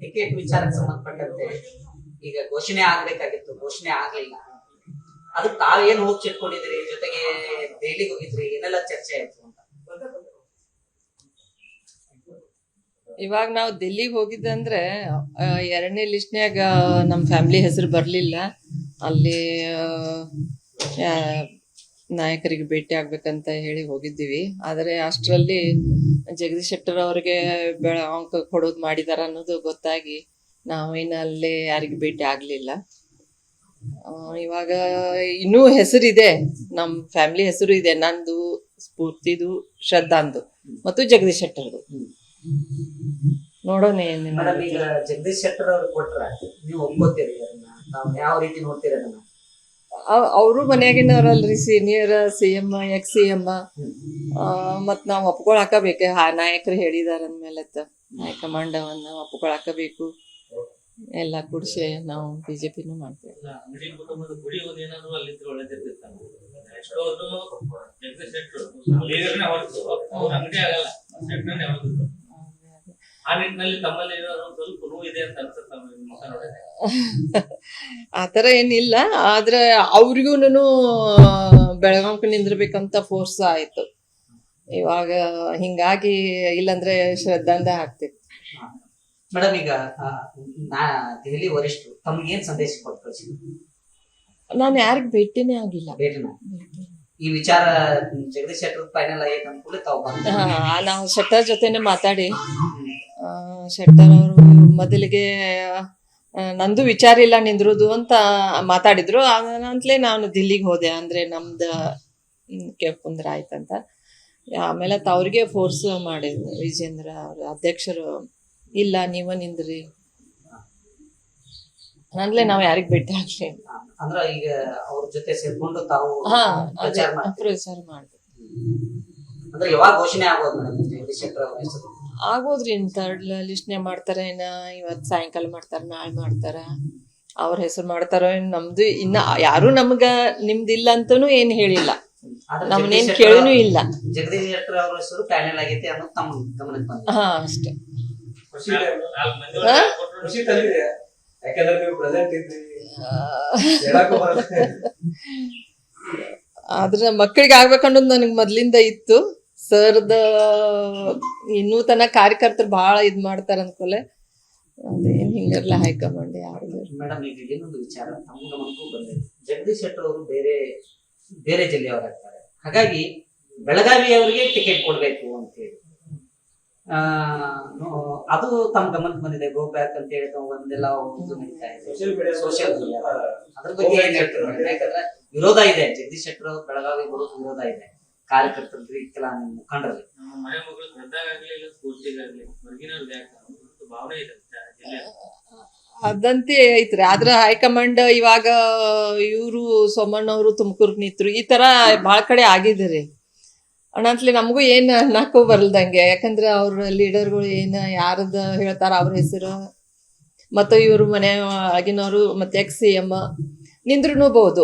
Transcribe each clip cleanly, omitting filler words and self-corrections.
Ticket ವಿಚಾರಕ್ಕೆ ಸಂಬಂಧಪಟ್ಟಂತೆ ಈಗ ಘೋಷಣೆ ಆಗ್ಬೇಕಾಗಿತ್ತು, ಘೋಷಣೆ ಆಗ್ಲಿಲ್ಲ. ಅದಕ್ಕೆ ತಾವೇನ್ ಹೋಗಿ ಇಟ್ಕೊಂಡಿದ್ರಿ, ಜೊತೆಗೆ ದೆಹಲಿಗೆ ಹೋಗಿದ್ರಿ, ಏನೆಲ್ಲ ಚರ್ಚೆ ಆಯ್ತು ಅಂತ? ಇವಾಗ ನಾವು ದಿಲ್ಲಿಗೆ ಹೋಗಿದ್ದಂದ್ರೆ 2ನೇ ಲಿಸ್ಟ್ನ್ಯಾಗ ನಮ್ಮ ಫ್ಯಾಮಿಲಿ ಹೆಸರು ಬರಲಿಲ್ಲ. ಅಲ್ಲಿ ನಾಯಕರಿಗೆ ಭೇಟಿ ಆಗ್ಬೇಕಂತ ಹೇಳಿ ಹೋಗಿದ್ದೀವಿ. ಆದರೆ ಅಷ್ಟರಲ್ಲಿ ಜಗದೀಶ್ ಶೆಟ್ಟರ್ ಅವ್ರಿಗೆ ಅಂಕ ಕೊಡೋದು ಮಾಡಿದಾರ ಅನ್ನೋದು ಗೊತ್ತಾಗಿ ನಾವು ಇನ್ನು ಅಲ್ಲೇ ಯಾರಿಗೆ ಭೇಟಿ ಆಗಲಿಲ್ಲ. ಇವಾಗ ಇನ್ನೂ ಹೆಸರಿದೆ, ನಮ್ಮ ಫ್ಯಾಮಿಲಿ ಹೆಸರು ಇದೆ, ನಂದು, ಸ್ಫೂರ್ತಿದು, ಶ್ರದ್ಧಾಂದು ಮತ್ತು ಜಗದೀಶ್ ಶೆಟ್ಟರ್ದು. ನೋಡೋಣ ಏನೇನು. ಮೇಡಮ್, ಈಗ ಜಗದೀಶ್ ಶೆಟ್ಟರ್ ಅವ್ರಿಗೆ ಕೊಟ್ರ ನೀವು ಒಪ್ಕೋತೀರಿ ಅದನ್ನ? ತಾವು ಯಾವ ರೀತಿ ನೋಡ್ತೀರಿ ಅದನ್ನ? ಅವರು ಮನ್ಯಾಗಿನವ್ರಲ್ರಿ, ಸೀನಿಯರ್ CM, ಎಕ್ಸ್ CM. ಮತ್ ನಾವು ಒಪ್ಕೊಳಕಬೇಕು, ನಾಯಕರು ಹೇಳಿದಾರ ಅಂದ್ಮೇಲೆ ಹೈಕಮಾಂಡ್ ಅವನ್ನ ಒಪ್ಕೊಳಕಬೇಕು. ಎಲ್ಲ ಕೂಡಿಸಿ ನಾವು ಬಿಜೆಪಿನೂ ಮಾಡ್ತೇವೆ. ಆತರ ಏನಿಲ್ಲ, ಆದ್ರೆ ಅವ್ರಿಗೂನು ಬೆಳಗಾಂಕ ನಿಂದಿರ್ಬೇಕಂತ ಫೋರ್ಸ್ ಆಯ್ತು ಇವಾಗ. ಹಿಂಗಾಗಿ ಇಲ್ಲಂದ್ರೆ ಶ್ರದ್ಧಾಂದ ಆಗ್ತಿತ್ತು. ಮೇಡಮ್, ಈಗ ದೆಹಲಿ ವರಿಷ್ಠರು ತಮ್ಗೇನ್ ಸಂದೇಶ ಕೊಟ್ಟು? ನಾನು ಯಾರಿಗ್ ಭೇಟಿನೇ ಆಗಿಲ್ಲ. ಈ ವಿಚಾರ ಜಗದೀಶ್ ಶೆಟ್ಟರ್ ಫೈನಲ್ ಆಗೈತೆ ಅನ್ಕೊಳ್ಳಿ ತಾವು ಬಂದ? ನಾವು ಶೆಟ್ಟರ್ ಜೊತೆನೆ ಮಾತಾಡಿ, ಶೆಟ್ಟರ್ ಅವರು ಮೊದಲಿಗೆ ನಂದು ವಿಚಾರ ಇಲ್ಲ ನಿಂದ್ರುದು ಅಂತ ಮಾತಾಡಿದ್ರು. ಅಂತಲೇ ನಾನು ದಿಲ್ಲಿಗೆ ಹೋದೆ, ಅಂದ್ರೆ ನಮ್ದು ಕುಂದ್ರ ಆಯ್ತಂತ. ಆಮೇಲೆ ಅವ್ರಿಗೆ ಫೋರ್ಸ್ ಮಾಡಿದ್ರು ವಿಜೇಂದ್ರ ಅವ್ರ ಅಧ್ಯಕ್ಷರು, ಇಲ್ಲ ನೀವ ನಿಂದ್ರಿ ಅಂದ್ಲೇ ನಾವು ಯಾರಿಗ್ ಭೇಟಿ ಆಗ್ಲಿ. ಅಂದ್ರ ಈಗ ಅವ್ರ ಜೊತೆ ಸೇರ್ಕೊಂಡು ತಾವು ಪ್ರಚಾರ ಮಾಡ್ತೀವಿ. ಅಂದ್ರೆ ಯಾವಾಗ ಘೋಷಣೆ ಆಗೋದು ಮೇಡಮ್ ಜಗದೀಶ್ ಶೆಟ್ಟರ್ ಅವ್ರ ಹೆಸರು? ಆಗೋದ್ರಿ, 3rd ಲಿಸ್ಟ್ನೇ ಮಾಡ್ತಾರ, ಇನ್ನ ಇವತ್ ಸಾಯಂಕಾಲ ಮಾಡ್ತಾರ, ನಾಳೆ ಮಾಡ್ತಾರ. ಅವ್ರ ಹೆಸರು ಮಾಡ್ತಾರ. ನಮ್ದು ಇನ್ನ ಯಾರು ನಮ್ಗ ನಿಮ್ದಿಲ್ಲ ಅಂತಾನು ಏನ್ ಹೇಳಿಲ್ಲ, ನಮ್ಮನ್ನೇನ್ ಕೇಳಿನೂ ಇಲ್ಲ. ಜಗದೀಶ್ ಶೆಟ್ಟರ್ ಅವ್ರ ಹೆಸರು ಫೈನಲ್ ಆಗೈತಿ ಅನ್ನೋದು ತಮ್ಮ ಗಮನಕ್ಕೆ ಬಂದ? ಅಷ್ಟೇ. ಆದ್ರೆ ಮಕ್ಕಳಿಗೆ ಆಗ್ಬೇಕನ್ನೋದು ನನಗ್ ಮೊದ್ಲಿಂದ ಇತ್ತು. ಸರ್ದ ಇನ್ನೂ ತನ ಕಾರ್ಯಕರ್ತರು ಬಹಳ ಇದ್ ಮಾಡ್ತಾರ ಅನ್ಕೊಲೆ, ಅದೇನ್ ಹಿಂಗಿರ್ಲ ಹೈಕಮಾಂಡ್ ಯಾರು. ಮೇಡಮ್, ಈಗ ಇನ್ನೊಂದು ವಿಚಾರ ತಮ್ಮ ಗಮನಕ್ಕೂ ಬಂದಿದೆ. ಜಗದೀಶ್ ಶೆಟ್ಟರ್ ಅವರು ಬೇರೆ ಜಿಲ್ಲೆಯವರಾಗ್ತಾರೆ, ಹಾಗಾಗಿ ಬೆಳಗಾವಿ ಅವರಿಗೆ ಟಿಕೆಟ್ ಕೊಡ್ಬೇಕು ಅಂತ ಹೇಳಿ ಅದು ತಮ್ಮ ಗಮನಕ್ಕೆ ಬಂದಿದೆ. ಗೋ ಬ್ಯಾಕ್ ಅಂತ ಹೇಳಿ ಒಂದೆಲ್ಲ ನಡೀತಾ ಇದೆ ಸೋಷಿಯಲ್ ಮೀಡಿಯಾ. ಅದ್ರ ಬಗ್ಗೆ ಏನ್ ಹೇಳ್ತಾರೆ? ಯಾಕಂದ್ರೆ ವಿರೋಧ ಇದೆ, ಜಗದೀಶ್ ಶೆಟ್ಟರ್ ಅವ್ರು ಬೆಳಗಾವಿ ಬರೋದು ವಿರೋಧ ಇದೆ ಕಾರ್ಯಕರ್ತರಿಗೆ, ಕೆಲ ಮುಖಂಡರಲ್ಲಿ. ಅದಂತೆ ಐತ್ರಿ. ಆದ್ರ ಹೈಕಮಾಂಡ್ ಇವಾಗ ಇವರು ಸೋಮಣ್ಣವರು ತುಮಕೂರ್ಗ್ ನಿಂತ್ರು, ಈ ತರ ಬಾಳ ಕಡೆ ಆಗಿದ್ರಿ. ಅಣ್ಣಂತ್ಲಿ ನಮಗೂ ಏನ್ ಅನ್ನಕ್ಕೂ ಬರಲ್ದಂಗೆ, ಯಾಕಂದ್ರೆ ಅವ್ರ ಲೀಡರ್ಗಳು ಏನ್ ಯಾರದ ಹೇಳ್ತಾರ ಅವ್ರ ಹೆಸರು, ಮತ್ತು ಇವ್ರು ಮನೆ ಆಗಿನವರು ಮತ್ತೆ ಎಕ್ಸ್ CM ನಿಂದ್ರೂಬಹುದು.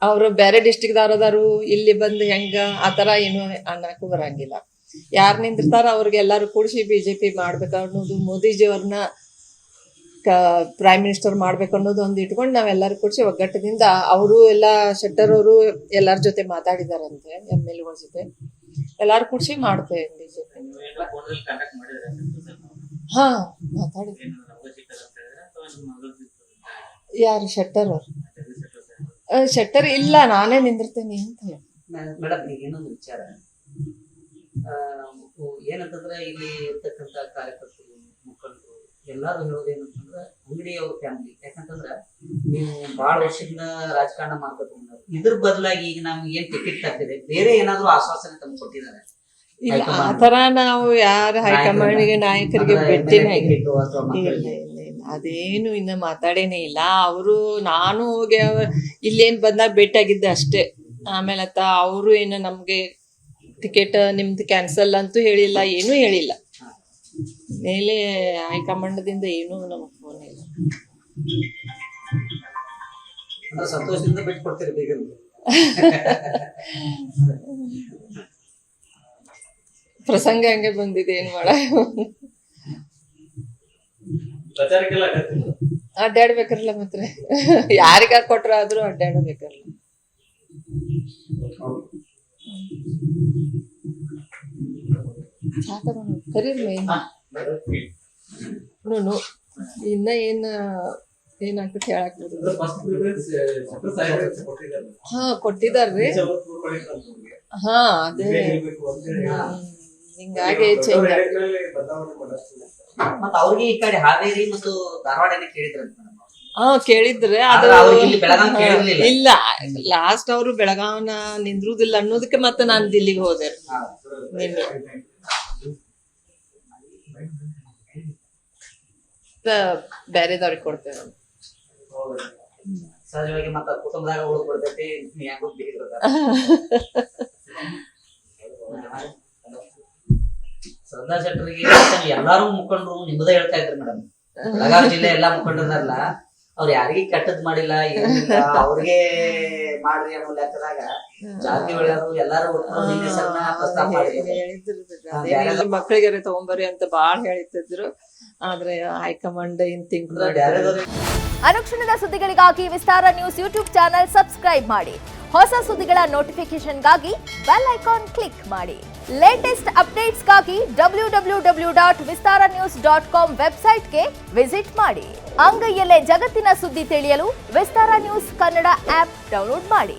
ಅವ್ರು ಬೇರೆ ಡಿಸ್ಟ್ರಿಕ್ಟ್ದವ್ರದಾರು, ಇಲ್ಲಿ ಬಂದು ಹೆಂಗ ಆತರ ಏನು ಅನ್ನಕ್ಕೂ ಬರಂಗಿಲ್ಲ. ಯಾರು ನಿಂದಿರ್ತಾರ ಅವ್ರಿಗೆಲ್ಲಾರು ಕೂಡಿಸಿ ಬಿಜೆಪಿ ಮಾಡ್ಬೇಕು ಅನ್ನೋದು, ಮೋದಿಜಿ ಅವ್ರನ್ನ ಪ್ರೈಮ್ ಮಿನಿಸ್ಟರ್ ಮಾಡ್ಬೇಕು ಅನ್ನೋದು ಒಂದು ಇಟ್ಕೊಂಡು ನಾವೆಲ್ಲರೂ ಕೂಡಿಸಿ ಒಗ್ಗಟ್ಟದಿಂದ, ಅವರು ಎಲ್ಲ ಶೆಟ್ಟರ್ ಅವರು ಎಲ್ಲರ ಜೊತೆ ಮಾತಾಡಿದಾರಂತೆ, MLAಗಳ ಜೊತೆ ಎಲ್ಲಾರು ಕೂಡಿಸಿ ಮಾಡ್ತೇವೆ ಬಿಜೆಪಿ. ಹಾ, ಮಾತಾಡಿದ್ವಿ. ಯಾರು ಶೆಟ್ಟರ್ ಅವ್ರು? ಶೆಟ್ಟರ್ ಇಲ್ಲ, ನಾನೇ ನಿಂದಿರ್ತೇನೆ ಅಂತ ಹೇಳಿ. ಮೇಡಮ್, ಈಗ ಇನ್ನೊಂದು ವಿಚಾರ ಏನಂತಂದ್ರೆ, ಇಲ್ಲಿ ಇರ್ತಕ್ಕಂಥ ಕಾರ್ಯಕರ್ತರು, ಮುಖಂಡರು ಎಲ್ಲಾರು ಹೇಳೋದೇನಂತಂದ್ರೆ ಅಂಗಡಿ ಅವ್ರ ಫ್ಯಾಮಿಲಿ. ಯಾಕಂತಂದ್ರ ನೀವು ಬಹಳ ವರ್ಷದಿಂದ ರಾಜಕಾರಣ ಮಾಡ್ಕೊತ ಬಂದವರು, ಇದ್ರ ಬದಲಾಗಿ ಈಗ ನಮ್ಗೆ ಏನ್ ಟಿಕೆಟ್ ತಪ್ಪಿದೆ, ಬೇರೆ ಏನಾದ್ರು ಆಶ್ವಾಸನೆ ತಮ್ಗೆ ಕೊಟ್ಟಿದ್ದಾರೆ? ಇಲ್ಲ, ಆತರ ನಾವು ಯಾರ ಹೈಕಮಾಂಡ್ಗೆ ನಾಯಕರಿಗೆ ಭೇಟಿನೇ ಅದೇನು ಇನ್ನ ಮಾತಾಡೇನೇ ಇಲ್ಲ. ಅವರು ನಾನು ಹೋಗಿ ಇಲ್ಲೇನ್ ಬಂದಾಗ ಭೇಟಿಯಾಗಿದ್ದೆ ಅಷ್ಟೇ. ಆಮೇಲೆ ಅವರು ಏನು ನಮ್ಗೆ ಟಿಕೆಟ್ ನಿಮ್ದು ಕ್ಯಾನ್ಸಲ್ ಅಂತೂ ಹೇಳಿಲ್ಲ, ಏನೂ ಹೇಳಿಲ್ಲ. ಮೇಲೆ ಹೈಕಮಾಂಡದಿಂದ ಏನೂ ನಮಗೆ ಫೋನ್ ಇಲ್ಲ. ಸಂತೋಷದಿಂದ ಬಿಟ್ಟು ಕೊಡ್ತೀರಿ ಬೇಗ? ಪ್ರಸಂಗ ಹಂಗೆ ಬಂದಿದೆ, ಏನ್ ಮಾಡ. ಪ್ರಚಾರಕ್ಕೆಲ್ಲ ಅಗತ್ಯ ಅಡ್ಡಾಡ್ಬೇಕಲ್ಲ ಮಾತ್ರ ಯಾರಿಗಾರ ಕೊಟ್ರ ಆದ್ರೂ ಅಡ್ಡಾಡಬೇಕಲ್ಲ. ಕರೀರಿ ನೋನು ಇನ್ನ ಏನಾಗ್ತದೆ ಹೇಳಕ್ ಹಾ ಕೊಟ್ಟಿದಾರ್ರಿ. ಹಾ ಅದೇ ಹಿಂಗಾಗಿ ಚೇಂಜ್ ಮತ್ತ ಅವ್ರಿಗೆ ಈ ಕಡೆ ಹಾವೇರಿ ಮತ್ತು ಧಾರವಾಡ ಕೇಳಿದ್ರಂತ ಹಾ ಕೇಳಿದ್ರೆ ಅದು ಇಲ್ಲ ಲಾಸ್ಟ್ ಅವರು ಬೆಳಗಾವನ ನಿಂದ್ರುದಿಲ್ಲ ಅನ್ನೋದಕ್ಕೆ ಮತ್ತೆ ನಾನು ದಿಲ್ಲಿಗೆ ಹೋದೆ ನಿನ್ನೆ. ಬೇರೆದವ್ರಿಗೆ ಕೊಡ್ತೇವೆ ಸಹಜವಾಗಿ ಮತ್ತ ಕುಟುಂಬದಾಗ ಉಳಿದ್ ಬಿಡ್ತೈತಿ ಯಾಕೋ ಶ್ರದ್ಧಾ ಶೆಟ್ಟರಿಗೆ ಎಲ್ಲಾರು ಮುಖಂಡರು ನಿಮ್ಮದೇ ಹೇಳ್ತಾ ಇದ್ರು ಮೇಡಮ್. ಬೆಳಗಾವಿ ಜಿಲ್ಲೆ ಎಲ್ಲಾ ಮುಖಂಡರಲ್ಲ ಅವ್ರು ಯಾರಿಗೂ ಕೆಟ್ಟದ್ ಮಾಡಿಲ್ಲ ಏನಿಲ್ಲ ಅವ್ರಿಗೆ ಮಾಡ್ರಿ ಅನ್ನೋ ಲೆಕ್ಕದಾಗ ಜಾತಿ ಒಳ್ಳೆಯವರು ಎಲ್ಲಾರು ಪ್ರಸ್ತಾಪ ಮಾಡಿದ್ರು. ಮಕ್ಕಳಿಗೆ ತಗೊಂಬರ್ರಿ ಅಂತ ಬಾಳ್ ಹೇಳ್ತಿದ್ರು. ಆದ್ರೆ ಹೈಕಮಾಂಡ್ ಏನ್ ತಿಂಗಳು ಅನುಕ್ಷಣದ ಸುದ್ದಿಗಳಿಗಾಗಿ ವಿಸ್ತಾರ ನ್ಯೂಸ್ ಯೂಟ್ಯೂಬ್ ಚಾನೆಲ್ ಸಬ್ಸ್ಕ್ರೈಬ್ ಮಾಡಿ. ಹೊಸ ಸುದ್ದಿಗಳ ನೋಟಿಫಿಕೇಶನ್ಗಾಗಿ ಬೆಲ್ ಐಕಾನ್ ಕ್ಲಿಕ್ ಮಾಡಿ. ಲೇಟೆಸ್ಟ್ ಅಪ್ಡೇಟ್ಸ್ಗಾಗಿ www.vistaranews.com ವೆಬ್ಸೈಟ್ಗೆ ವಿಸಿಟ್ ಮಾಡಿ. ಅಂಗೈಯಲ್ಲೇ ಜಗತ್ತಿನ ಸುದ್ದಿ ತಿಳಿಯಲು ವಿಸ್ತಾರ ನ್ಯೂಸ್ ಕನ್ನಡ ಆಪ್ ಡೌನ್ಲೋಡ್ ಮಾಡಿ.